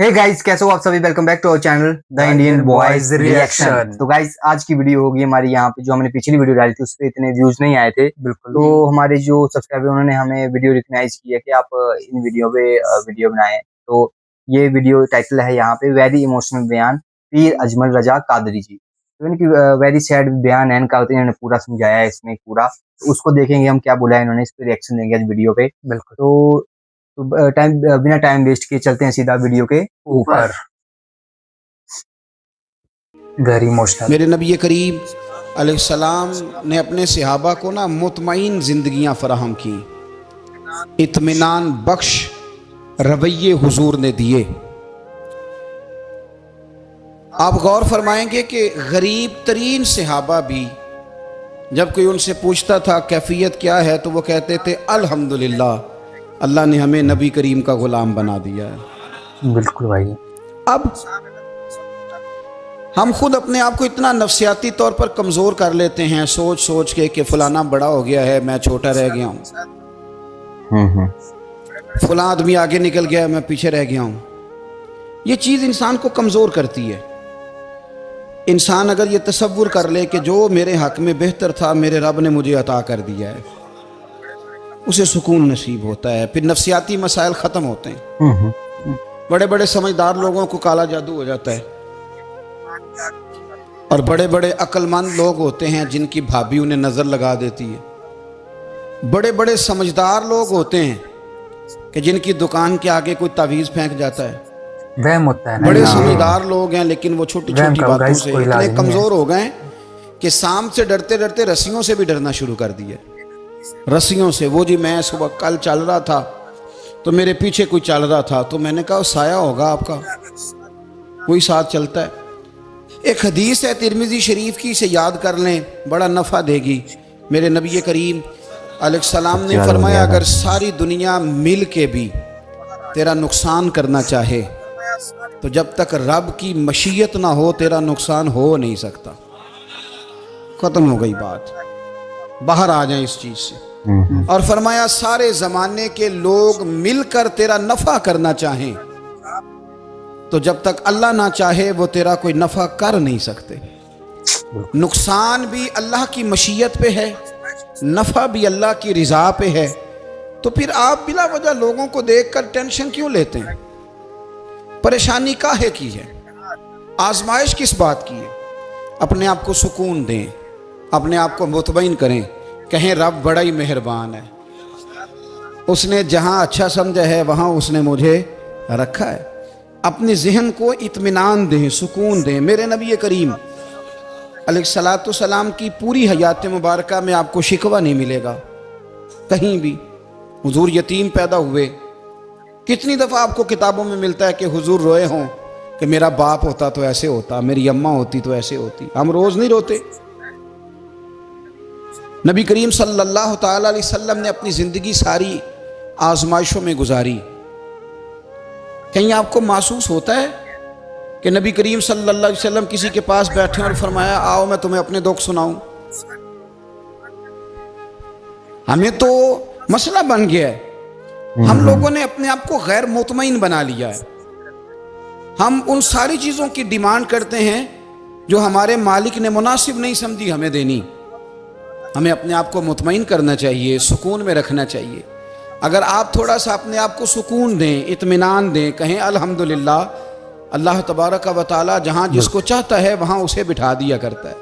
Hey guys, कैसे हो आप सभी। Welcome back to our channel the Indian boys reaction. तो गाइस, आज की वीडियो होगी हमारी यहाँ पे, जो हमने पिछली वीडियो डाली थी उस पे इतने व्यूज नहीं आए थे। बिल्कुल। तो हमारे जो सब्सक्राइबर उन्होंने हमें वीडियो रिकग्नाइज किया कि आप इन वीडियो पे वीडियो बनाएं। तो ये वीडियो टाइटल है यहाँ पे वेरी इमोशनल बयान पीर अजमल रजा कादरी जी। तो इनकी वेरी सैड बयान है इनका, इन्होंने पूरा समझाया है इसमें पूरा। तो उसको देखेंगे हम क्या बोला है इन्होंने, इस पे रिएक्शन देंगे आज वीडियो पे। बिल्कुल। तो बिना टाइम वेस्ट किए चलते हैं सीधा वीडियो के ऊपर। Very emotional. मेरे नबी करीम अलैहिस्सलाम ने अपने सहाबा को ना मुतमईन जिंदगियां फराहम की, इत्मीनान बख्श रवैये हुजूर ने दिए। आप गौर फरमाएंगे कि गरीब तरीन सहाबा भी जब कोई उनसे पूछता था कैफियत क्या है तो वो कहते थे अल्हम्दुलिल्लाह, अल्लाह ने हमें नबी करीम का गुलाम बना दिया है। बिल्कुल भाई। अब हम खुद अपने आप को इतना नफसियाती तौर पर कमज़ोर कर लेते हैं सोच सोच के कि फलाना बड़ा हो गया है, मैं छोटा रह गया हूँ, फलां आदमी आगे निकल गया है, मैं पीछे रह गया हूँ। ये चीज़ इंसान को कमज़ोर करती है। इंसान अगर ये तसव्वुर कर ले कि जो मेरे हक़ में बेहतर था मेरे रब ने मुझे अता कर दिया है, उसे सुकून नसीब होता है, फिर नफसियाती मसाइल ख़त्म होते हैं। बड़े बड़े समझदार लोगों को काला जादू हो जाता है, और बड़े बड़े अक्लमंद लोग होते हैं जिनकी भाभी उन्हें नज़र लगा देती है। बड़े बड़े समझदार लोग होते हैं कि जिनकी दुकान के आगे कोई तावीज़ फेंक जाता है। वहम होता है। बड़े समझदार लोग हैं लेकिन वो छोटी छोटी बातों से इतने कमज़ोर हो गए कि सांप से डरते डरते रस्सियों से भी डरना शुरू कर दिए। रस्सियों से, वो जी मैं सुबह कल चल रहा था तो मेरे पीछे कोई चल रहा था तो मैंने कहा साया होगा आपका, कोई साथ चलता है। एक हदीस है तिरमिज़ी शरीफ की, इसे याद कर लें, बड़ा नफ़ा देगी। मेरे नबी करीम अलैहिस्सलाम ने फरमाया अगर सारी दुनिया मिल के भी तेरा नुकसान करना चाहे तो जब तक रब की मशीयत ना हो तेरा नुकसान हो नहीं सकता। ख़त्म हो गई बात, बाहर आ जाए इस चीज़ से। और फरमाया सारे ज़माने के लोग मिलकर तेरा नफ़ा करना चाहें तो जब तक अल्लाह ना चाहे वो तेरा कोई नफ़ा कर नहीं सकते। नुकसान भी अल्लाह की मशीयत पे है, नफ़ा भी अल्लाह की रिज़ा पे है। तो फिर आप बिला वजह लोगों को देखकर टेंशन क्यों लेते हैं? परेशानी काहे की है? आजमाइश किस बात की है? अपने आप को सुकून दें, अपने आप को मुतमईन करें, कहें रब बड़ा ही मेहरबान है, उसने जहाँ अच्छा समझा है वहाँ उसने मुझे रखा है। अपने जहन को इत्मीनान दें, सुकून दें। मेरे नबी करीम अलैहिस्सलातु सलाम की पूरी हयात मुबारका में आपको शिकवा नहीं मिलेगा कहीं भी। हुजूर यतीम पैदा हुए, कितनी दफ़ा आपको किताबों में मिलता है कि हुजूर रोए हों कि मेरा बाप होता तो ऐसे होता, मेरी अम्मा होती तो ऐसे होती। हम रोज़ नहीं रोते। नबी करीम सल्लल्लाहु ताला अलैहि वसल्लम ने अपनी ज़िंदगी सारी आजमाइशों में गुजारी। कहीं आपको महसूस होता है कि नबी करीम सल्लल्लाहु अलैहि वसल्लम किसी के पास बैठे और फरमाया आओ मैं तुम्हें अपने दुख सुनाऊं? हमें तो मसला बन गया है, हम लोगों ने अपने आप को गैर मुतमईन बना लिया है। हम उन सारी चीज़ों की डिमांड करते हैं जो हमारे मालिक ने मुनासिब नहीं समझी हमें देनी। हमें अपने आप को मुतमईन करना चाहिए, सुकून में रखना चाहिए। अगर आप थोड़ा सा अपने आप को सुकून दें, इत्मीनान दें, कहें अल्हम्दुलिल्लाह, अल्लाह तबारक व तआला जहाँ जिसको चाहता है वहाँ उसे बिठा दिया करता है।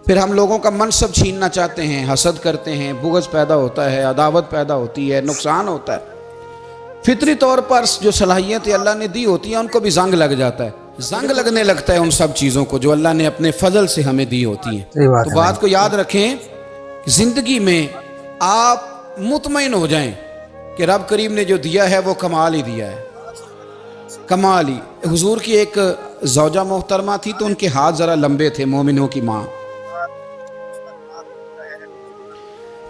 फिर हम लोगों का मनसब छीनना चाहते हैं, हसद करते हैं, बुग़्ज़ पैदा होता है, अदावत पैदा होती है, नुकसान होता है। फितरी तौर पर जो सलाहियतें अल्लाह ने दी होती हैं उनको भी जंग लग जाता है, जंग लगने लगता है उन सब चीज़ों को जो अल्लाह ने अपने फजल से हमें दी होती हैं। तो बात को याद रखें, ज़िंदगी में आप मुतमईन हो जाएं कि रब करीम ने जो दिया है वो कमाल ही दिया है, कमाल ही। हुजूर की एक ज़ौजा मोहतरमा थी तो उनके हाथ ज़रा लंबे थे, मोमिनों की माँ।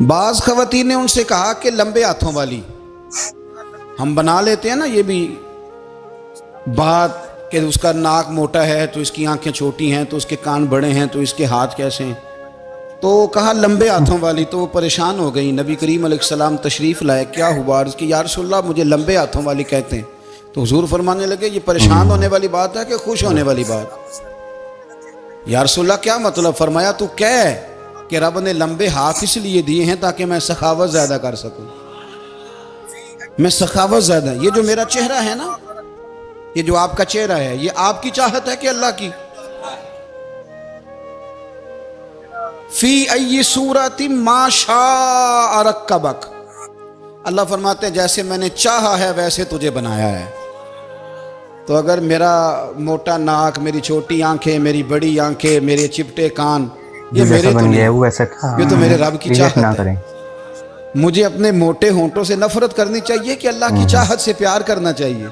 बाज़ ख़वातीन ने उनसे कहा कि लंबे हाथों वाली, हम बना लेते हैं ना ये भी बात कि उसका नाक मोटा है तो इसकी आंखें छोटी हैं, तो उसके कान बड़े हैं तो इसके हाथ कैसे हैं। तो कहा लंबे हाथों वाली, तो वो परेशान हो गई। नबी करीम अलैहिस्सलाम तशरीफ़ लाए, क्या हुआ? कि या रसूलल्लाह मुझे लंबे हाथों वाली कहते हैं। تو حضور فرمانے لگے یہ پریشان ہونے والی بات ہے کہ خوش ہونے والی بات؟ یا رسول اللہ کیا مطلب؟ فرمایا تو کہہ کہ رب نے لمبے ہاتھ اس لیے دیے ہیں تاکہ میں سخاوت زیادہ کر سکوں. میں سخاوت زیادہ، یہ جو میرا چہرہ ہے نا، یہ جو آپ کا چہرہ ہے، یہ آپ کی چاہت ہے کہ اللہ کی؟ فی ای صورت ما شاء رکبک، اللہ فرماتے ہیں جیسے میں نے چاہا ہے ویسے تجھے بنایا ہے. تو اگر میرا موٹا ناک، میری چھوٹی آنکھیں، میری بڑی آنکھیں، میرے چپٹے کان، یہ میرے تو نہیں، یہ تو میرے رب کی چاہت ہے. مجھے اپنے موٹے ہونٹوں سے نفرت کرنی چاہیے کہ اللہ کی چاہت سے پیار کرنا چاہیے؟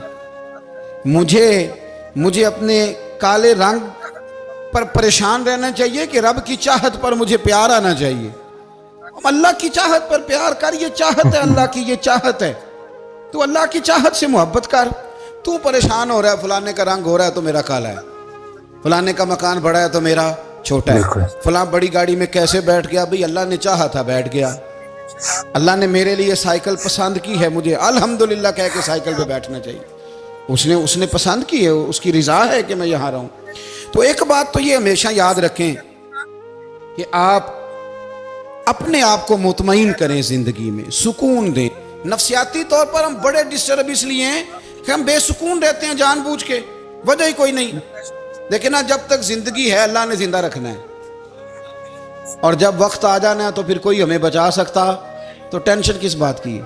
مجھے اپنے کالے رنگ پر پریشان رہنا چاہیے کہ رب کی چاہت پر مجھے پیار آنا چاہیے؟ اللہ کی چاہت پر پیار کر، یہ چاہت ہے اللہ کی، یہ چاہت ہے. تو اللہ کی چاہت سے محبت کر. تو پریشان ہو رہا ہے فلانے کا رنگ ہو رہا ہے تو میرا کالا ہے، فلانے کا مکان بڑا ہے تو میرا چھوٹا ہے، فلاں بڑی گاڑی میں کیسے بیٹھ گیا؟ بھئی اللہ نے چاہا تھا بیٹھ گیا. اللہ نے میرے لیے سائیکل پسند کی ہے، مجھے الحمدللہ کہہ کے سائیکل پہ بیٹھنا چاہیے. اس نے پسند کی ہے، اس کی رضا ہے کہ میں یہاں رہوں. تو ایک بات تو یہ ہمیشہ یاد رکھیں کہ آپ اپنے آپ کو مطمئن کریں، زندگی میں سکون دیں. نفسیاتی طور پر ہم بڑے ڈسٹرب اس لیے ہیں کہ ہم بے سکون رہتے ہیں جان بوجھ کے، وجہ ہی کوئی نہیں. لیکن جب تک زندگی ہے اللہ نے زندہ رکھنا ہے، اور جب وقت آ جانا ہے تو پھر کوئی ہمیں بچا سکتا. تو ٹینشن کس بات کی ہے؟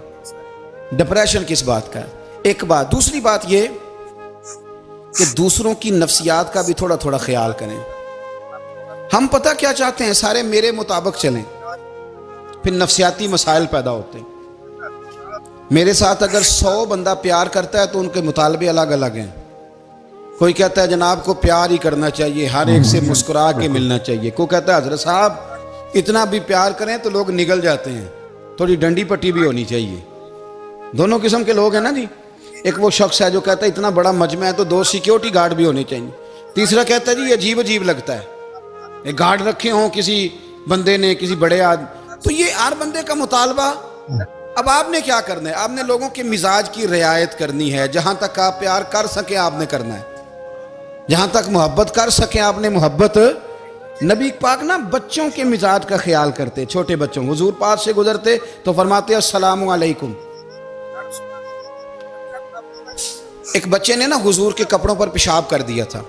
ڈپریشن کس بات کا ہے؟ ایک بات. دوسری بات یہ کہ دوسروں کی نفسیات کا بھی تھوڑا تھوڑا خیال کریں. ہم پتہ کیا چاہتے ہیں؟ سارے میرے مطابق چلیں، پھر نفسیاتی مسائل پیدا ہوتے ہیں. میرے ساتھ اگر 100 بندہ پیار کرتا ہے تو ان کے مطالبے الگ الگ ہیں. کوئی کہتا ہے جناب کو پیار ہی کرنا چاہیے، ہر ایک سے مسکرا کے ملنا چاہیے. کوئی کہتا ہے حضرت صاحب اتنا بھی پیار کریں تو لوگ نگل جاتے ہیں، تھوڑی ڈنڈی پٹی بھی ہونی چاہیے. دونوں قسم کے لوگ ہیں نا جی. ایک وہ شخص ہے جو کہتا ہے اتنا بڑا مجمع ہے تو 2 سیکیورٹی گارڈ بھی ہونے چاہیے. تیسرا کہتا ہے جی عجیب عجیب لگتا ہے، گارڈ رکھے ہوں کسی بندے نے، کسی بڑے آدمی. تو یہ ہر بندے کا مطالبہ. اب آپ نے کیا کرنا ہے؟ آپ نے لوگوں کے مزاج کی رعایت کرنی ہے. جہاں تک آپ پیار کر سکیں آپ نے کرنا ہے، جہاں تک محبت کر سکیں آپ نے محبت. نبی پاک نا بچوں کے مزاج کا خیال کرتے، چھوٹے بچوں. حضور پاس سے گزرتے تو فرماتے السلام علیکم. ایک بچے نے نا حضور کے کپڑوں پر پیشاب کر دیا تھا،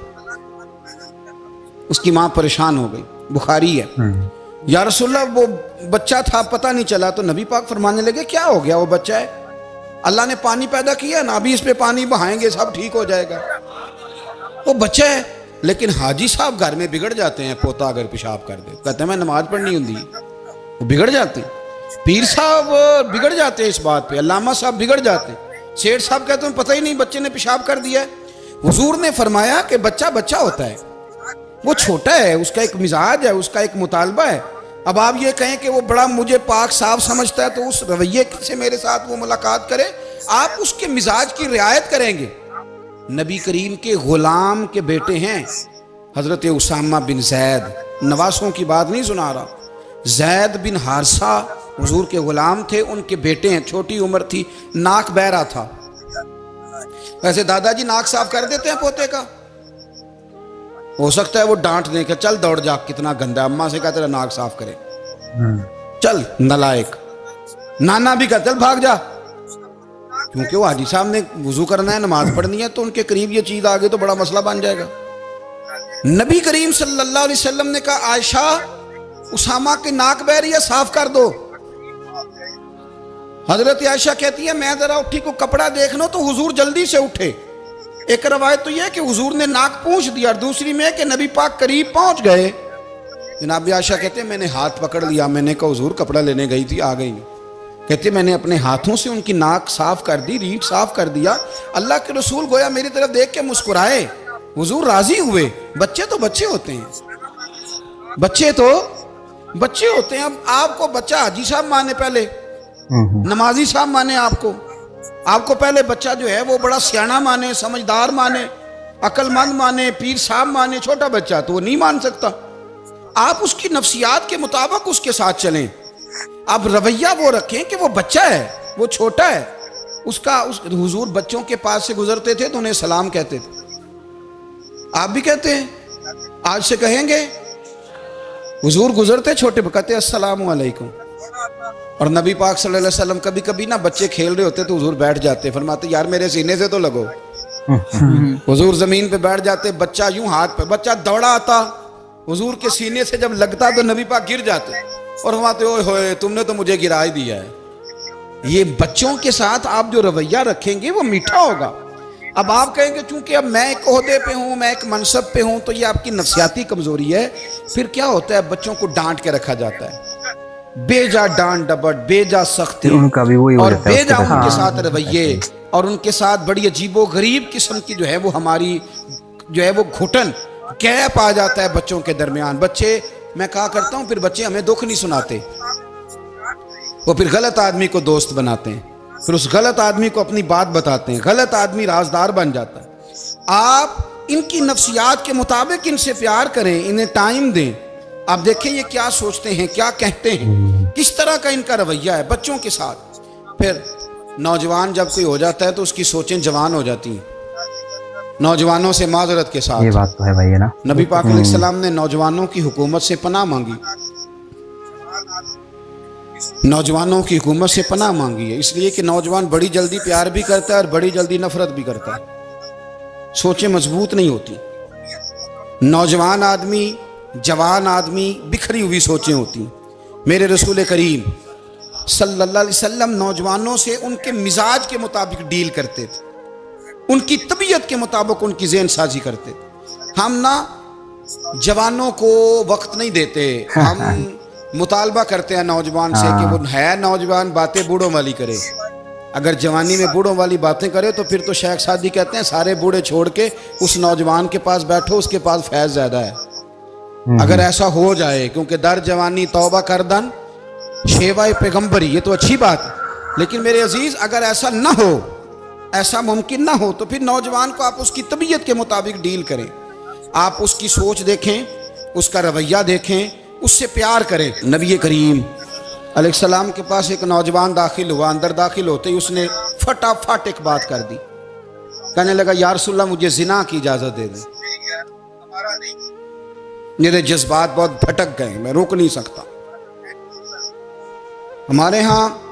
اس کی ماں پریشان ہو گئی. بخاری ہے. یا رسول اللہ وہ بچہ تھا پتہ نہیں چلا. تو نبی پاک فرمانے لگے کیا ہو گیا؟ وہ بچہ ہے، اللہ نے پانی پیدا کیا نا، ابھی اس پہ پانی بہائیں گے سب ٹھیک ہو جائے گا. وہ بچہ ہے. لیکن حاجی صاحب گھر میں بگڑ جاتے ہیں. پوتا اگر پیشاب کر دے کہتے ہیں میں نماز پڑھنی ہوں، وہ بگڑ جاتے ہیں. پیر صاحب بگڑ جاتے ہیں اس بات پہ، علامہ صاحب بگڑ جاتے ہیں. سیٹھ صاحب کہتے ہیں پتہ ہی نہیں بچے نے پیشاب کر دیا ہے. حضور نے فرمایا کہ بچہ بچہ ہوتا ہے، وہ چھوٹا ہے، اس کا ایک مزاج ہے، اس کا ایک مطالبہ ہے. اب آپ یہ کہیں کہ وہ بڑا مجھے پاک صاف سمجھتا ہے تو اس رویے سے میرے ساتھ وہ ملاقات کرے. آپ اس کے مزاج کی رعایت کریں گے. نبی کریم کے غلام کے بیٹے ہیں حضرت اسامہ بن زید. نواسوں کی بات نہیں سنا رہا. زید بن حارثہ حضور کے غلام تھے، ان کے بیٹے ہیں. چھوٹی عمر تھی، ناک بہ رہا تھا. ویسے دادا جی ناک صاف کر دیتے ہیں پوتے کا؟ ہو سکتا ہے وہ ڈانٹ دیں کہ چل دوڑ جا کتنا گندا. اماں سے کہا تیرا ناک صاف کرے، چل نالائق. نانا بھی کہا چل بھاگ جا. کیونکہ وہ حاجی صاحب نے وضو کرنا ہے، نماز پڑھنی ہے، تو ان کے قریب یہ چیز آگے تو بڑا مسئلہ بن جائے گا. نبی کریم صلی اللہ علیہ وسلم نے کہا عائشہ اسامہ کی ناک بہ رہی ہے صاف کر دو. حضرت عائشہ کہتی ہے میں ذرا اٹھی کو کپڑا دیکھنا تو حضور جلدی سے اٹھے. ایک روایت تو یہ ہے کہ حضور نے ناک پونچھ دیا، اور دوسری میں کہ نبی پاک قریب پہنچ گئے. جناب عائشہ کہتے ہیں میں نے ہاتھ پکڑ لیا. میں نے کہا حضور کپڑا لینے گئی تھی آ گئی. کہتے میں نے اپنے ہاتھوں سے ان کی ناک صاف کر دی، ریٹ صاف کر دیا. اللہ کے رسول گویا میری طرف دیکھ کے مسکرائے. حضور راضی ہوئے. بچے تو بچے ہوتے ہیں، بچے تو بچے ہوتے ہیں. اب آپ کو بچہ حاجی صاحب مانے، پہلے نمازی صاحب مانے. آپ کو پہلے بچہ جو ہے وہ بڑا سیاںہ مانے، سمجھدار مانے، عقل مند مانے، پیر صاحب مانے. چھوٹا بچہ تو وہ نہیں مان سکتا. آپ اس کی نفسیات کے مطابق اس کے ساتھ چلیں. اب رویہ وہ رکھیں کہ وہ بچہ ہے، وہ چھوٹا ہے، उसका उस हुजूर बच्चों के पास से गुजरते थे तो उन्हें सलाम कहते थे। आप भी कहते हैं, आज से कहेंगे? हुजूर गुजरते छोटे कहते अस्सलामु अलैकुम। और नबी पाक सल्लल्लाहु अलैहि वसल्लम कभी कभी ना बच्चे खेल रहे होते तो हुजूर बैठ जाते, फरमाते यार मेरे सीने से तो लगो। हुजूर जमीन पे बैठ जाते, बच्चा यूं हाथ पे, बच्चा दौड़ा आता, हुजूर के सीने से जब लगता तो नबी पाक गिर जाते और फरमाते ओए होए तुमने तो मुझे गिरा ही दिया है। ये बच्चों के साथ आप जो रवैया रखेंगे वो मीठा होगा। अब आप कहेंगे चूंकि अब मैं एक ओहदे पे हूं, मैं एक मनसब पे हूं, तो ये आपकी नफसियाती कमजोरी है। फिर क्या होता है, बच्चों को डांट के रखा जाता है, बेजा डांट डपट, बेजा सख्ती, उनका भी वही और बेजा उनके साथ रवैये, और उनके साथ बड़ी अजीबो गरीब किस्म की जो है वो हमारी जो है वो घुटन गैप आ जाता है बच्चों के दरमियान। बच्चे, मैं कहा करता हूं, फिर बच्चे हमें दुख नहीं सुनाते, वो फिर गलत आदमी को दोस्त बनाते हैं, फिर उस गलत आदमी को अपनी बात बताते हैं, गलत आदमी राजदार बन जाता है। आप इनकी नफ्सियात के मुताबिक इनसे प्यार करें, इन्हें टाइम दें। आप देखें ये क्या सोचते हैं, क्या कहते हैं, किस तरह का इनका रवैया है बच्चों के साथ। फिर नौजवान जब कोई हो जाता है तो उसकी सोचें जवान हो जाती हैं, नौजवानों से माजरत के साथ। ये बात तो है भाई, है ना। नबी पाक अलैहिस्सलाम ने नौजवानों की हुकूमत से पनाह मांगी, नौजवानों की हुकूमत से पनाह मांगी है, इसलिए कि नौजवान बड़ी जल्दी प्यार भी करता है और बड़ी जल्दी नफरत भी करता है। सोचें मजबूत नहीं होती। नौजवान आदमी, जवान आदमी, बिखरी हुई सोचें होती। मेरे रसूल करीम सल्लल्लाहु अलैहि वसल्लम नौजवानों से उनके मिजाज के मुताबिक डील करते थे, उनकी तबीयत के मुताबिक उनकी ज़हन साजी करते थे। हम ना जवानों को वक्त नहीं देते, हम मुतालबा करते हैं नौजवान से कि वो है नौजवान, बातें बूढ़ों वाली करे। अगर जवानी में बूढ़ों वाली बातें करे तो फिर तो शेख सादी कहते हैं सारे बूढ़े छोड़ के उस नौजवान के पास बैठो, उसके पास फैज़ ज़्यादा है। अगर ऐसा हो जाए, क्योंकि दर जवानी तौबा करदन शेवाए पैगम्बरी, ये तो अच्छी बात है, लेकिन मेरे अजीज़ अगर ऐसा ना हो, ऐसा मुमकिन ना हो, तो फिर नौजवान को आप उसकी तबीयत के मुताबिक डील करें। आप उसकी सोच देखें, उसका रवैया देखें, उससे प्यार करें। नबी करीम अलैहिस्सलाम के पास एक नौजवान दाखिल हुआ, अंदर दाखिल होते ही उसने फटाफट एक बात कर दी, कहने लगा या रसूलल्लाह मुझे जिना की इजाज़त दे दें, मेरे जज्बात बहुत भटक गए, मैं रोक नहीं सकता। हमारे यहाँ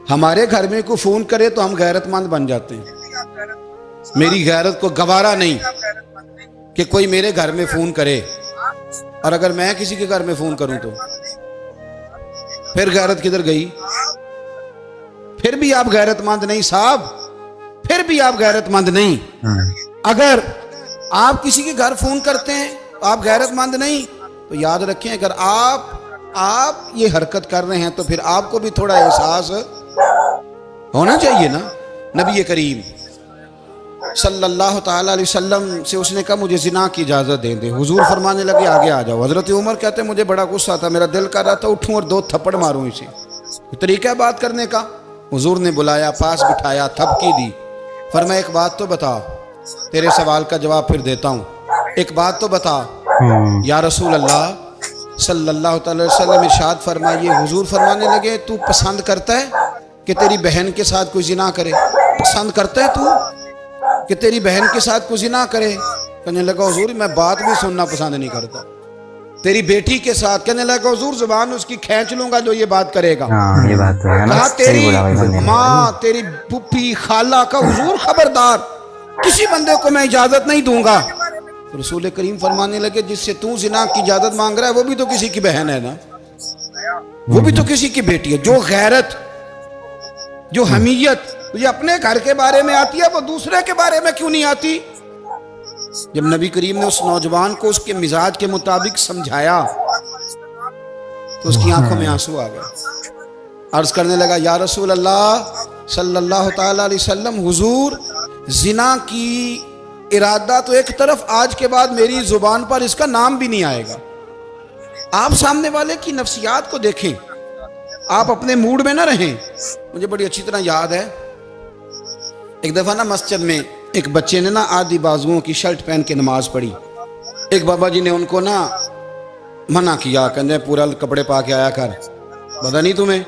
हमारे घर में कोई फ़ोन करे तो हम गैरतमंद बन जाते हैं। मेरी गैरत को गवारा नहीं कि कोई मेरे घर में फ़ोन करे, और अगर मैं किसी के घर में फ़ोन करूं तो फिर गैरत किधर गई? फिर भी आप गैरतमंद नहीं साहब, फिर भी आप गैरतमंद नहीं। अगर आप किसी के घर फ़ोन करते हैं तो आप गैरतमंद नहीं, तो याद रखें अगर आप ये हरकत कर रहे हैं तो फिर आपको भी थोड़ा एहसास होना चाहिए ना। नबी करीम सल्लल्लाहु ताला अलैहि वसल्लम से उसने कहा मुझे जिना की इजाज़त दे दे। हुजूर फरमाने लगे आगे आ जाओ। हज़रत उमर कहते मुझे बड़ा गुस्सा था, मेरा दिल कर रहा था उठूं और 2 थप्पड़ मारूं इसे। तरीका है बात करने का। हुजूर ने बुलाया, पास बिठाया, थपकी दी, फरमाया एक बात तो बता, तेरे सवाल का जवाब फिर देता हूँ, एक बात तो बता। या रसूल अल्लाह सल्लल्लाहु अलैहि वसल्लम इरशाद फरमाइए। हुजूर फरमाने लगे तू पसंद करता है कि तेरी बहन के साथ कोई जिना करे? पसंद करता है तू कि तेरी बहन के साथ कोई जिना करे? कहने लगा हुजूर मैं बात भी सुनना पसंद नहीं करता। तेरी बेटी के साथ? कहने लगा हुजूर जुबान उसकी खींच लूंगा जो ये बात करेगा। ये बात तो है ना। कहा तेरी माँ, तेरी पुप्पी, खाला का? हुजूर खबरदार, किसी बंदे को मैं इजाजत नहीं दूंगा। तो रसूल करीम फरमाने लगे जिससे तू जिना की इजाजत मांग रहा है वो भी तो किसी की बहन है ना, वो भी तो किसी की बेटी है। जो गैरत, जो हमीयत ये अपने घर के बारे में आती है वो दूसरे के बारे में क्यों नहीं आती? जब नबी करीम ने उस नौजवान को उसके मिजाज के मुताबिक समझाया तो उसकी आंखों में आंसू आ गए। अर्ज करने लगा या रसूल अल्लाह सल्लल्लाहु ताला अलैहि वसल्लम, हुजूर जिना की इरादा तो एक तरफ, आज के बाद मेरी जुबान पर इसका नाम भी नहीं आएगा। आप सामने वाले की नफ्सियात को देखें, आप अपने मूड में ना रहें। मुझे बड़ी अच्छी तरह याद है एक दफ़ा ना मस्जिद में एक बच्चे ने ना आधी बाजुओं की शर्ट पहन के नमाज पढ़ी। एक बाबा जी ने उनको ना मना किया, कहते पूरा कपड़े पा के आया कर, पता नहीं तुम्हें?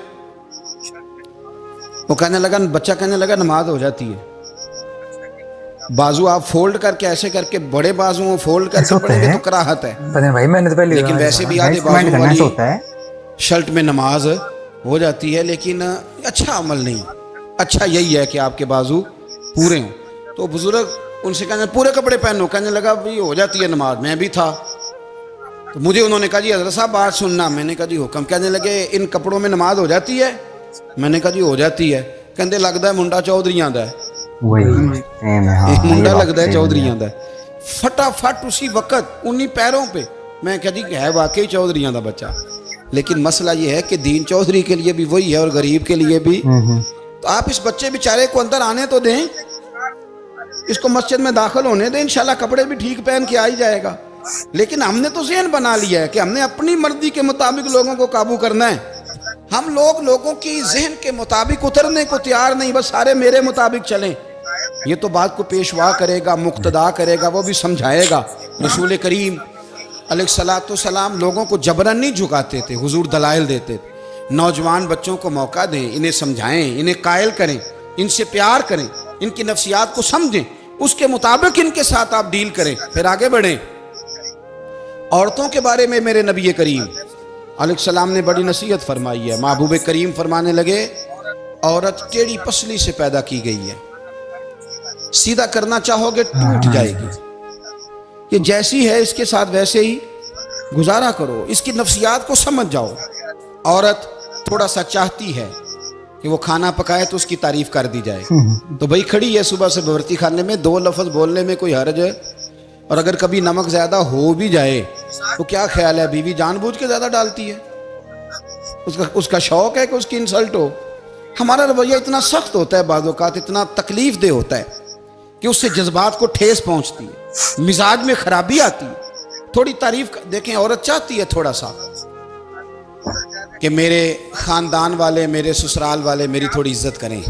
وہ کہنے لگا, بچہ کہنے لگا نماز ہو جاتی ہے. بازو آپ فولڈ کر کے ایسے کر کے بڑے بازو فولڈ کر کے پڑھیں گے تو کراہت ہے, لیکن ویسے بھی آدھے بازو والی شرٹ میں نماز ہو جاتی ہے. لیکن اچھا عمل نہیں, اچھا یہی ہے کہ آپ کے بازو پورے ہوں. تو بزرگ ان سے کہنے پورے کپڑے پہنو, کہنے لگا بھائی ہو جاتی ہے نماز. میں بھی تھا تو مجھے انہوں نے کہا جی حضرت صاحب بات سننا. میں نے کہا جی حکم. کہنے لگے ان کپڑوں میں نماز ہو جاتی ہے؟ میں نے کہا جی ہو جاتی ہے. کہندے لگتا ہے منڈا چودھریاں دا ہے, منڈا لگتا ہے چودھریاں دا. فٹافٹ اسی وقت انہی پیروں پہ میں کہا جی ہے واقعی چودھریاں دا بچہ. لیکن مسئلہ یہ ہے کہ دین چودھری کے لیے بھی وہی ہے اور غریب کے لیے بھی. تو آپ اس بچے بیچارے کو اندر آنے تو دیں, اس کو مسجد میں داخل ہونے دیں, انشاءاللہ کپڑے بھی ٹھیک پہن کے آ ہی جائے گا. لیکن ہم نے تو ذہن بنا لیا ہے کہ ہم نے اپنی مرضی کے مطابق لوگوں کو قابو کرنا ہے. ہم لوگوں کی ذہن کے مطابق اترنے کو تیار نہیں, بس سارے میرے مطابق چلیں. یہ تو بات کو پیشوا کرے گا, مقتدا کرے گا, وہ بھی سمجھائے گا. رسول کریم علیہ الصلوۃ والسلام لوگوں کو جبرن نہیں جھکاتے تھے, حضور دلائل دیتے تھے. نوجوان بچوں کو موقع دیں, انہیں سمجھائیں, انہیں قائل کریں, ان سے پیار کریں, ان کی نفسیات کو سمجھیں, اس کے مطابق ان کے ساتھ آپ ڈیل کریں, پھر آگے بڑھیں. عورتوں کے بارے میں میرے نبی کریم علیہ السلام نے بڑی نصیحت فرمائی ہے. محبوب کریم فرمانے لگے عورت ٹیڑھی پسلی سے پیدا کی گئی ہے, سیدھا کرنا چاہو گے ٹوٹ جائے گی. یہ جیسی ہے اس کے ساتھ ویسے ہی گزارا کرو, اس کی نفسیات کو سمجھ جاؤ. عورت تھوڑا سا چاہتی ہے کہ وہ کھانا پکائے تو اس کی تعریف کر دی جائے, تو بھئی کھڑی ہے صبح سے بورتی خانے میں, 2 لفظ بولنے میں کوئی حرج ہے. اور اگر کبھی نمک زیادہ ہو بھی جائے تو کیا خیال ہے, بیوی جان بوجھ کے زیادہ ڈالتی ہے, اس کا شوق ہے کہ اس کی انسلٹ ہو. ہمارا رویہ اتنا سخت ہوتا ہے, بعض اوقات اتنا تکلیف دہ ہوتا ہے کہ اس سے جذبات کو ٹھیس پہنچتی ہے, مزاج میں خرابی آتی ہے. تھوڑی تعریف دیکھیں, عورت چاہتی ہے تھوڑا سا کہ میرے خاندان والے, میرے سسرال والے میری تھوڑی عزت کریں.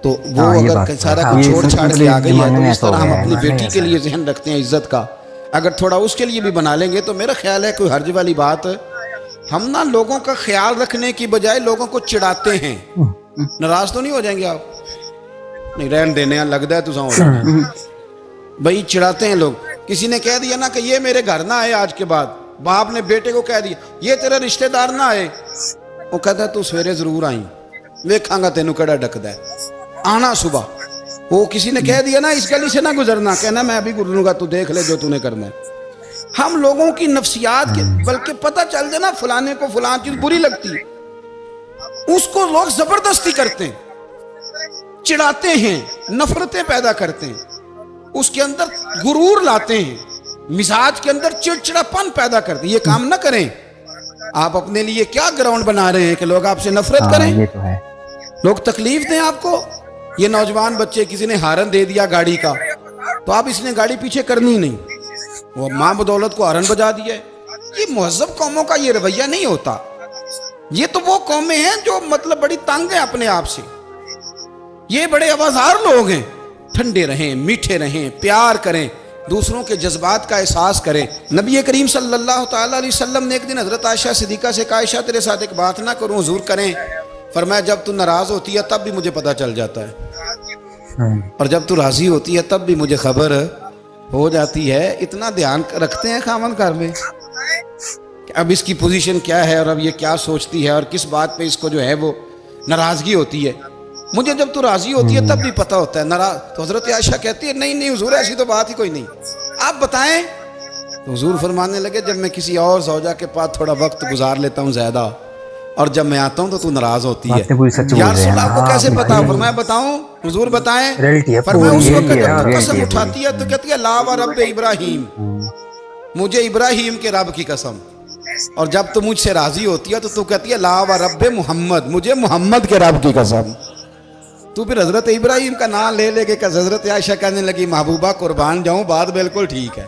تو وہ اگر سارا کچھ چھوڑ چھاڑ کے آ گئی ہے تو اس طرح ہم اپنی بیٹی کے لیے ذہن رکھتے ہیں عزت کا, اگر تھوڑا اس کے لیے بھی بنا لیں گے تو میرا خیال ہے کوئی حرج والی بات. ہم نا لوگوں کا خیال رکھنے کی بجائے لوگوں کو چڑھاتے ہیں. ناراض تو نہیں ہو جائیں گے آپ؟ نہیں رہن دینے لگتا ہے تو بھائی چڑھاتے ہیں لوگ. کسی نے کہہ دیا نا کہ یہ میرے گھر نہ آئے آج کے بعد, باپ نے بیٹے کو کہہ دیا یہ تیرا رشتہ دار نہ آئے, وہ کہتا ہے تو سویرے ضرور آئیں, ویکھاں گا تینوں کیڑا ڈکدا ہے, آنا صبح. وہ کسی نے کہہ دیا نا اس گلی سے نہ گزرنا, کہنا میں ابھی گزروں گا, تو دیکھ لے جو تو نے کرنا ہے. ہم لوگوں کی نفسیات کے بلکہ پتہ چل جائے نا فلانے کو فلان چیز بری لگتی ہے, اس کو لوگ زبردستی کرتے ہیں, چڑھاتے ہیں, نفرتیں پیدا کرتے ہیں, اس کے اندر غرور لاتے ہیں, مزاج کے اندر چڑچڑاپن پیدا کرتے ہیں. یہ کام نہ کریں. آپ اپنے لیے کیا گراؤنڈ بنا رہے ہیں کہ لوگ آپ سے نفرت کریں, لوگ تکلیف دیں آپ کو. یہ نوجوان بچے کسی نے ہارن دے دیا گاڑی کا, تو آپ اس نے گاڑی پیچھے کرنی نہیں, وہ ماں بدولت کو ہارن بجا دیا ہے. یہ مہذب قوموں کا یہ رویہ نہیں ہوتا. یہ تو وہ قومیں ہیں جو مطلب بڑی تنگ ہیں اپنے آپ سے. یہ بڑے آوازار لوگ ہیں. ٹھنڈے رہیں, میٹھے رہیں, پیار کریں, دوسروں کے جذبات کا احساس کریں. نبی کریم صلی اللہ تعالیٰ علیہ وسلم نے ایک دن حضرت عائشہ صدیقہ سے کہا عائشہ تیرے ساتھ ایک بات نہ کروں, حضور کریں. فرمایا جب تو ناراض ہوتی ہے تب بھی مجھے پتہ چل جاتا ہے, اور جب تو راضی ہوتی ہے تب بھی مجھے خبر ہو جاتی ہے. اتنا دھیان رکھتے ہیں خاوند گھر میں کہ اب اس کی پوزیشن کیا ہے اور اب یہ کیا سوچتی ہے اور کس بات پہ اس کو جو ہے وہ ناراضگی ہوتی ہے. مجھے جب تو راضی ہوتی ہے تب بھی پتہ ہوتا ہے. ناراض تو حضرت عائشہ کہتی ہے نہیں حضور ایسی تو بات ہی کوئی نہیں, آپ بتائیں. تو حضور فرمانے لگے جب میں کسی اور زوجہ کے پاس تھوڑا وقت گزار لیتا ہوں زیادہ, اور جب میں آتا ہوں تو ناراض ہوتی ہے. یا رسول اللہ کو کیسے پتا؟ فرمایا بتاؤں حضور بتائیں. فرمایا اس وقت جب قسم اٹھاتی ہے تو کہتی ہے لا و رب ابراہیم, مجھے ابراہیم کے رب کی قسم. اور جب تو مجھ سے راضی ہوتی ہے تو کہتی ہے لا و رب محمد, مجھے محمد کے رب کی قسم. تو پھر حضرت ابراہیم کا نام لے لے کے حضرت عائشہ کہنے لگی محبوبہ قربان جاؤں, بات بالکل ٹھیک ہے.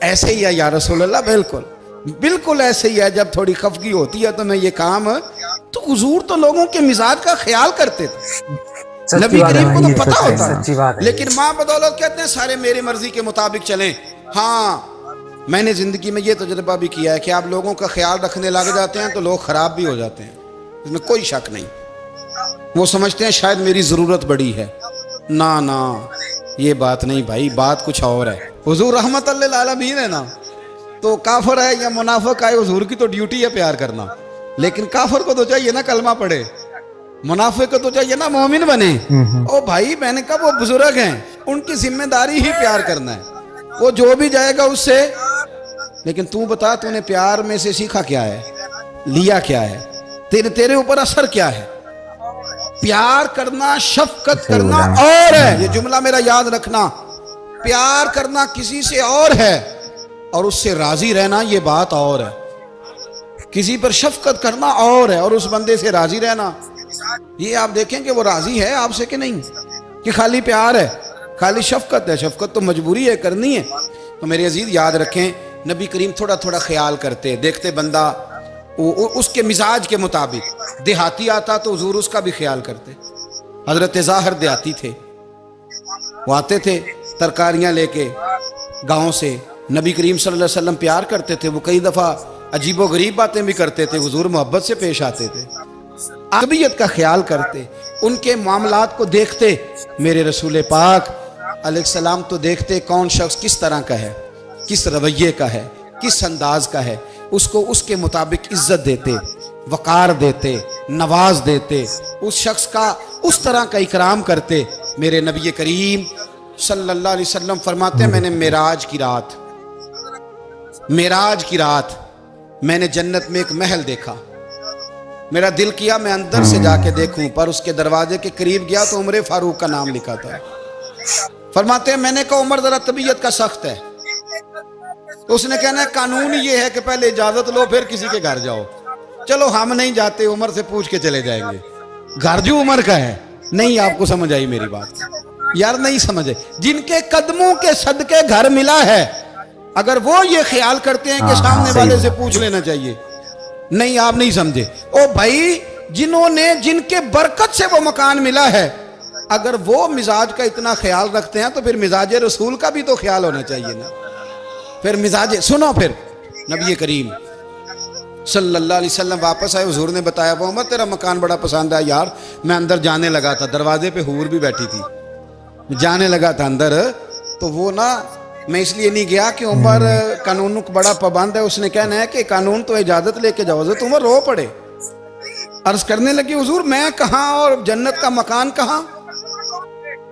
ایسے ہی ہے یا رسول اللہ, بالکل ایسے ہی ہے. جب تھوڑی خفگی ہوتی ہے تو میں یہ کام, تو حضور تو لوگوں کے مزاج کا خیال کرتے تھے, نبی کریم کو تو پتہ ہوتا. لیکن ماں بدولت کہتے ہیں سارے میری مرضی کے مطابق چلیں. ہاں میں نے زندگی میں یہ تجربہ بھی کیا ہے کہ آپ لوگوں کا خیال رکھنے لگ جاتے ہیں تو لوگ خراب بھی ہو جاتے ہیں, اس میں کوئی شک نہیں. وہ سمجھتے ہیں شاید میری ضرورت بڑی ہے. نا نا یہ بات نہیں بھائی, بات کچھ اور ہے. حضور رحمت للعالمین ہے نا, تو کافر ہے یا منافق ہے, حضور کی تو ڈیوٹی ہے پیار کرنا. لیکن کافر کو تو چاہیے نا کلمہ پڑھے, منافق کو تو چاہیے نا مومن بنے. او بھائی میں نے کہا وہ بزرگ ہیں, ان کی ذمہ داری ہی پیار کرنا ہے, وہ جو بھی جائے گا اس سے. لیکن تو بتا تو نے پیار میں سے سیکھا کیا ہے, لیا کیا ہے, تیرے اوپر اثر کیا ہے. پیار کرنا, شفقت کرنا اور ہے, یہ جملہ میرا یاد رکھنا. پیار کرنا کسی سے اور ہے اور اس سے راضی رہنا یہ بات اور ہے. کسی پر شفقت کرنا اور ہے اور اس بندے سے راضی رہنا, یہ آپ دیکھیں کہ وہ راضی ہے آپ سے کہ نہیں, کہ خالی پیار ہے, خالی شفقت ہے. شفقت تو مجبوری ہے, کرنی ہے. تو میرے عزیز یاد رکھیں, نبی کریم تھوڑا تھوڑا خیال کرتے, دیکھتے بندہ اس کے مزاج کے مطابق. دیہاتی آتا تو حضور اس کا بھی خیال کرتے. حضرت ظاہر دیہاتی تھے, وہ آتے تھے ترکاریاں لے کے گاؤں سے. نبی کریم صلی اللہ علیہ وسلم پیار کرتے تھے, وہ کئی دفعہ عجیب و غریب باتیں بھی کرتے تھے, حضور محبت سے پیش آتے تھے, طبیعت کا خیال کرتے, ان کے معاملات کو دیکھتے. میرے رسول پاک علیہ السلام تو دیکھتے کون شخص کس طرح کا ہے, کس رویے کا ہے, کس انداز کا ہے, اس کو اس کے مطابق عزت دیتے, وقار دیتے, نواز دیتے, اس شخص کا اس طرح کا اکرام کرتے. میرے نبی کریم صلی اللہ علیہ وسلم فرماتے ہیں, میں نے معراج کی رات میں نے جنت میں ایک محل دیکھا. میرا دل کیا میں اندر سے جا کے دیکھوں, پر اس کے دروازے کے قریب گیا تو عمر فاروق کا نام لکھا تھا. فرماتے ہیں میں نے کہا عمر ذرا طبیعت کا سخت ہے. اس نے کہنا ہے قانون یہ ہے کہ پہلے اجازت لو پھر کسی کے گھر جاؤ. چلو ہم نہیں جاتے, عمر سے پوچھ کے چلے جائیں گے. گھر جو عمر کا ہے. نہیں آپ کو سمجھ آئی میری بات یار, نہیں سمجھے. جن کے قدموں کے صدقے گھر ملا ہے, اگر وہ یہ خیال کرتے ہیں کہ سامنے والے سے پوچھ لینا چاہیے, نہیں آپ نہیں سمجھے. او بھائی جن کے برکت سے وہ مکان ملا ہے, اگر وہ مزاج کا اتنا خیال رکھتے ہیں تو پھر مزاج رسول کا بھی تو خیال ہونا چاہیے نا. پھر مزاج سنو, پھر نبی کریم صلی اللہ علیہ وسلم واپس آئے. حضور نے بتایا وہ عمر تیرا مکان بڑا پسند ہے یار. میں اندر جانے لگا تھا, دروازے پہ حور بھی بیٹھی تھی, جانے لگا تھا اندر, تو وہ نا میں اس لیے نہیں گیا کہ عمر قانون کو بڑا پابند ہے. اس نے کہنا ہے کہ قانون تو اجازت لے کے جاؤ. حضرت عمر رو پڑے, عرض کرنے لگی حضور میں کہاں اور جنت کا مکان کہاں.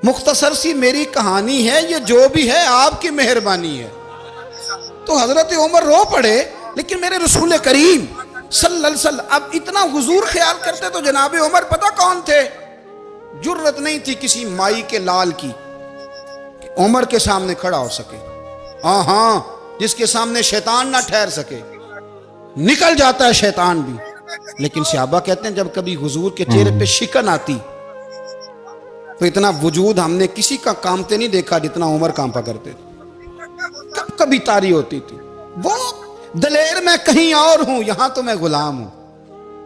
مختصر سی میری کہانی ہے, یہ جو بھی ہے آپ کی مہربانی ہے. تو حضرت عمر رو پڑے. لیکن میرے رسول کریم صلی اللہ علیہ وسلم اب اتنا حضور خیال کرتے تو جناب عمر پتہ کون تھے, جرت نہیں تھی کسی مائی کے لال کی کہ عمر کے سامنے کھڑا ہو سکے. ہاں جس کے سامنے شیطان نہ ٹھہر سکے, نکل جاتا ہے شیطان بھی. لیکن صحابہ کہتے ہیں جب کبھی حضور کے چہرے پہ شکن آتی تو اتنا وجود ہم نے کسی کا کامتے نہیں دیکھا جتنا عمر کانپا کرتے تھے. کبھی تاری ہوتی تھی وہ دلیر میں کہیں اور ہوں, یہاں تو میں غلام ہوں,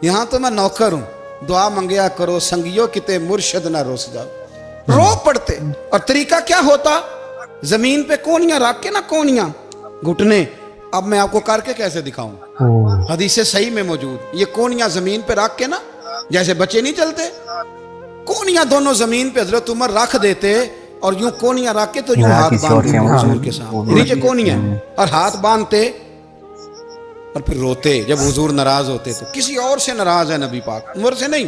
یہاں تو میں نوکر ہوں. دعا منگیا کرو سنگیو کتے مرشد نہ روس جاؤ. رو پڑتے. اور طریقہ کیا ہوتا, زمین پہ کونیاں رکھ کے نا, کونیاں گھٹنے, اب میں آپ کو کر کے کیسے دکھاؤں, حدیث صحیح میں موجود. یہ کونیاں زمین پہ رکھ کے نا, جیسے بچے نہیں چلتے, کونیاں دونوں زمین پہ حضرت عمر رکھ دیتے اور یوں کونیاں رکھ کے تو یوں ہاتھ باندھتے حضور کے سامنے, نیچے کونیاں اور ہاتھ باندھتے اور پھر روتے. جب حضور ناراض ہوتے تو کسی اور سے ناراض ہے نبی پاک, عمر سے نہیں,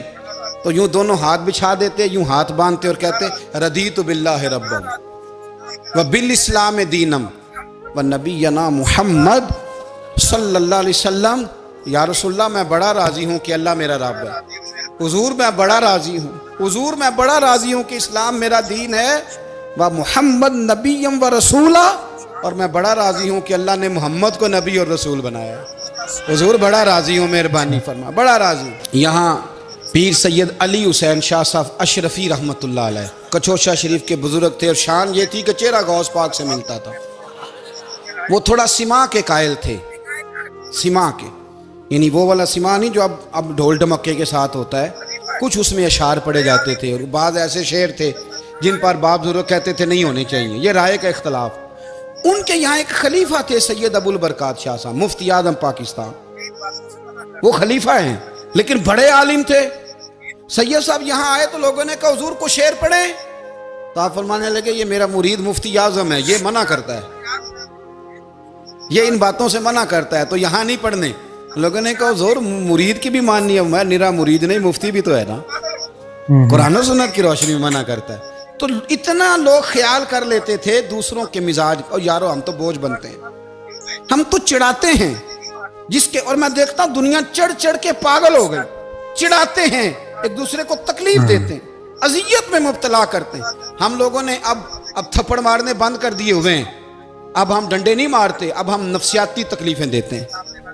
تو یوں دونوں ہاتھ بچھا دیتے, یوں ہاتھ باندھتے اور کہتے رضیت باللہ ربا و بالاسلام دینم و نبینا محمد صلی اللہ علیہ وسلم. یا رسول اللہ میں بڑا راضی ہوں کہ اللہ میرا رب ہے. حضور میں بڑا راضی ہوں, حضور میں بڑا راضی ہوں کہ اسلام میرا دین ہے. و محمد نبیم و رسولہ, اور میں بڑا راضی ہوں کہ اللہ نے محمد کو نبی اور رسول بنایا. حضور بڑا راضی ہوں, مہربانی فرما, بڑا راضی. یہاں پیر سید علی حسین شاہ صاحب اشرفی رحمۃ اللہ علیہ کچوشا شریف کے بزرگ تھے, اور شان یہ تھی کہ چہرہ غوث پاک سے ملتا تھا. وہ تھوڑا سما کے قائل تھے, سما کے, یعنی وہ والا سما نہیں جو اب ڈھول ڈھمکے کے ساتھ ہوتا ہے, کچھ اس میں اشعار پڑے جاتے تھے. اور بعض ایسے شعر تھے جن پر باپ بزرگ کہتے تھے نہیں ہونے چاہیے, یہ رائے کا اختلاف. ان کے یہاں ایک خلیفہ تھے سید ابو البرکات شاہ صاحب, مفتی اعظم پاکستان. وہ خلیفہ ہیں لیکن بڑے عالم تھے. सैयद साहब यहाँ आए तो लोगों ने कहा हुजूर को शेर पढ़े, तो आप फरमाने लगे ये मेरा मुरीद मुफ्ती आजम है, ये मना करता है, ये इन बातों से मना करता है, तो यहाँ नहीं पढ़ने। लोगों ने कहा हुजूर मुरीद की भी माननी है, मैं निरा मुरीद नहीं मुफ्ती भी तो है ना, कुरान और सुन्नत की रोशनी में मना करता है। तो इतना लोग ख्याल कर लेते थे दूसरों के मिजाज, और यारो हम तो बोझ बनते हैं, हम तो चिढ़ाते हैं जिसके, और मैं देखता हूं दुनिया चढ़ चढ़ के पागल हो गई, चिढ़ाते हैं, एक दूसरे को तकलीफ देते हैं, अजियत में मुब्तला करते हैं। हम लोगों ने अब थप्पड़ मारने बंद कर दिए हुए हैं, अब हम डंडे नहीं मारते, अब हम नफ्सियाती तकलीफें देते हैं,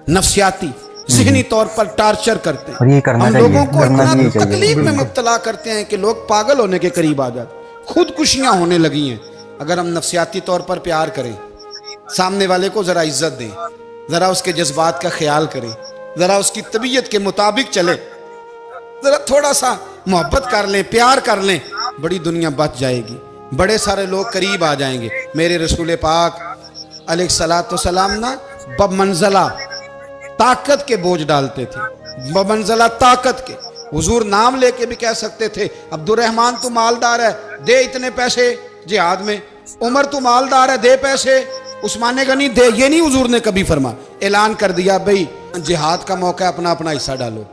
नफ्सियाती ज़हनी तौर पर टार्चर करते हैं। और ये करना हम चाहिए, लोगों को करना भी इतना चाहिए। तकलीफ में मुब्तला करते हैं कि लोग पागल होने के करीब आ जाते, खुदकुशियां होने लगी हैं। अगर हम नफ्सियाती तौर पर प्यार करें, सामने वाले को जरा इज्जत दें, जरा उसके जज्बात का ख्याल करें, जरा उसकी तबीयत के मुताबिक चले, जरा थोड़ा सा मोहब्बत कर लें, प्यार कर लें, बड़ी दुनिया बच जाएगी, बड़े सारे लोग करीब आ जाएंगे। मेरे रसूल पाक अलैहिस्सलाम ना बमंज़ला ताकत के बोझ डालते थे, बमंज़ला ताकत के। हुजूर नाम लेके भी कह सकते थे अब्दुर्रहमान तू मालदार है, दे इतने पैसे जिहाद में, उमर तू मालदार है, दे पैसे, उस्मान गनी दे, ये नहीं हुजूर ने कभी फरमा। ऐलान कर दिया भाई जिहाद का मौका है, अपना अपना हिस्सा डालो।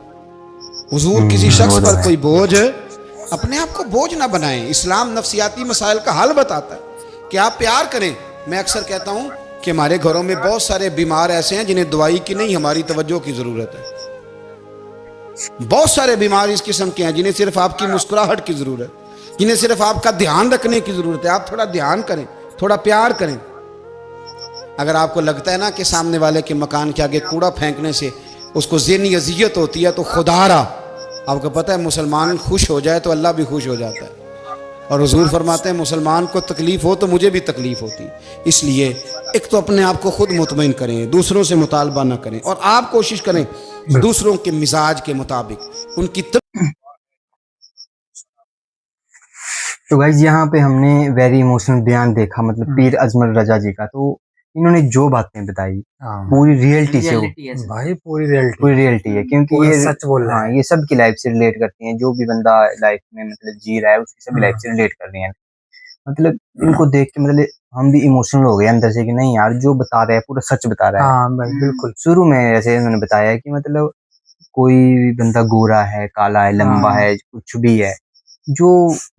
हुजूर किसी शख्स पर कोई बोझ, अपने आप को बोझ ना बनाएं। इस्लाम नफ्सियाती मसाइल का हल बताता है कि आप प्यार करें। मैं अक्सर कहता हूं कि हमारे घरों में बहुत सारे बीमार ऐसे हैं जिन्हें दवाई की नहीं हमारी तवज्जो की जरूरत है। बहुत सारे बीमार इस किस्म के हैं जिन्हें सिर्फ आपकी मुस्कुराहट की जरूरत, जिन्हें सिर्फ आपका ध्यान रखने की जरूरत है। आप थोड़ा ध्यान करें, थोड़ा प्यार करें। अगर आपको लगता है ना कि सामने वाले के मकान के आगे कूड़ा फेंकने से उसको ज़हनी अजियत होती है, तो खुदारा आपको पता है मुसलमान खुश हो जाए तो अल्लाह भी खुश हो जाता है। और हुजूर फरमाते हैं मुसलमान को तकलीफ हो तो मुझे भी तकलीफ होती। इसलिए एक तो अपने आप को खुद मुतमईन करें, दूसरों से मुतालबा ना करें, और आप कोशिश करें दूसरों के मिजाज के मुताबिक उनकी तो गाइज यहाँ पे हमने वेरी इमोशनल बयान देखा, मतलब पीर अजमल रजा जी का। तो इन्होंने जो बातें बताई पूरी रियलिटी से, भाई पूरी रियलिटी है, क्योंकि ये सच बोल रहा है। ये सबकी लाइफ से रिलेट करती हैं। जो भी बंदा लाइफ में मतलब जी रहा है उसकी सभी लाइफ से रिलेट कर रही हैं। मतलब इनको देख के मतलब हम भी इमोशनल हो गए अंदर से कि नहीं यार जो बता रहा है पूरा सच बता रहा है। हाँ भाई बिल्कुल। शुरू में जैसे उन्होंने बताया है कि मतलब कोई बंदा गोरा है, काला है, लंबा है, कुछ भी है, जो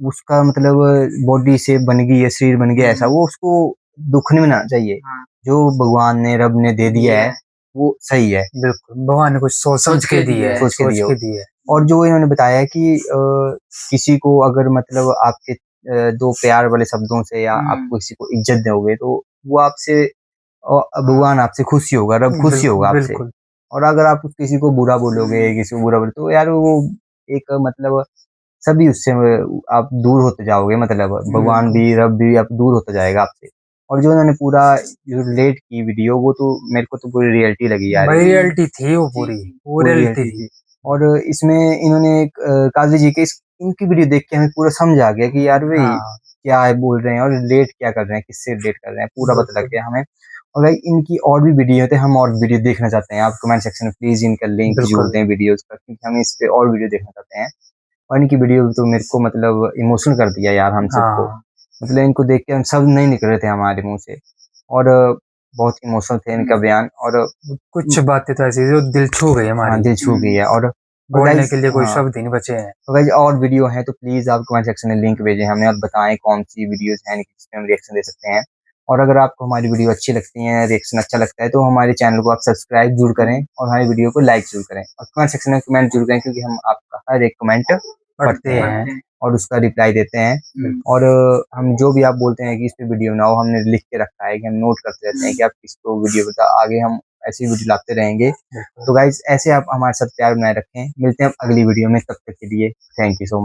उसका मतलब बॉडी से बन गई है, शरीर बन गया ऐसा, वो उसको दुख नहीं मनाना चाहिए। जो भगवान ने रब ने दे दिया है वो सही है। बिल्कुल, भगवान ने कुछ सोच समझ के दिया है, सोच के दिया है। और जो इन्होंने बताया कि किसी को अगर मतलब आपके दो प्यार वाले शब्दों से या आप किसी को इज्जत दोगे तो वो आपसे, भगवान आपसे खुशी होगा, रब खुशी होगा आपसे। और अगर आप किसी को बुरा बोलोगे, किसी को बुरा बोलोगे तो यार वो एक मतलब सभी उससे आप दूर होते जाओगे, मतलब भगवान भी रब भी आप दूर होता जाएगा आपसे। और जो उन्होंने पूरा जो रिलेट की वीडियो, वो तो मेरे को तो पूरी रियलिटी लगी यार, रियलिटी थी वो, पूरी रियलिटी थी। और इसमें इन्होंने काजी जी के इनकी वीडियो देख के हमें पूरा समझ आ गया कि यार भाई क्या है बोल रहे हैं और रिलेट क्या कर रहे हैं, किससे रिलेट कर रहे हैं, पूरा पता लग गया हमें। और भाई इनकी और भी वीडियो होते हैं, हम और वीडियो देखना चाहते हैं, आप कमेंट सेक्शन में प्लीज इनका लिंक जोड़ दें वीडियोस का, क्योंकि हम इस पे और वीडियो देखना चाहते हैं। और इनकी वीडियो तो मेरे को मतलब इमोशनल कर दिया यार हम सबको। मतलब इनको देख के हम सब नहीं निकल रहे थे हमारे मुंह से, और बहुत इमोशनल थे इनका बयान। और कुछ बातें तो ऐसी जो दिल छू गई हमारी, दिल छू गई है, और बोलने के लिए कोई शब्द नहीं बचे हैं। तो गाइस और वीडियो है तो प्लीज आप कमेंट सेक्शन में लिंक भेजें हमें और बताएं कौन सी वीडियोस हैं जिस पे हम रिएक्शन दे सकते हैं। और अगर आपको हमारी वीडियो अच्छी लगती है, रिएक्शन अच्छा लगता है, तो हमारे चैनल को आप सब्सक्राइब जरूर करें और हमारी वीडियो को लाइक जरूर करें और कमेंट सेक्शन में कमेंट जरूर करें, क्योंकि हम आपका हर एक कमेंट पढ़ते हैं और उसका रिप्लाई देते हैं। और हम जो भी आप बोलते हैं कि इस पे वीडियो बनाओ, हमने लिख के रखा है कि हम नोट करते रहते हैं कि आप किसको वीडियो बता, आगे हम ऐसी वीडियो लाते रहेंगे। तो गाइज ऐसे आप हमारे साथ प्यार बनाए रखें। मिलते हैं अगली वीडियो में, तब तक के लिए थैंक यू सो मच।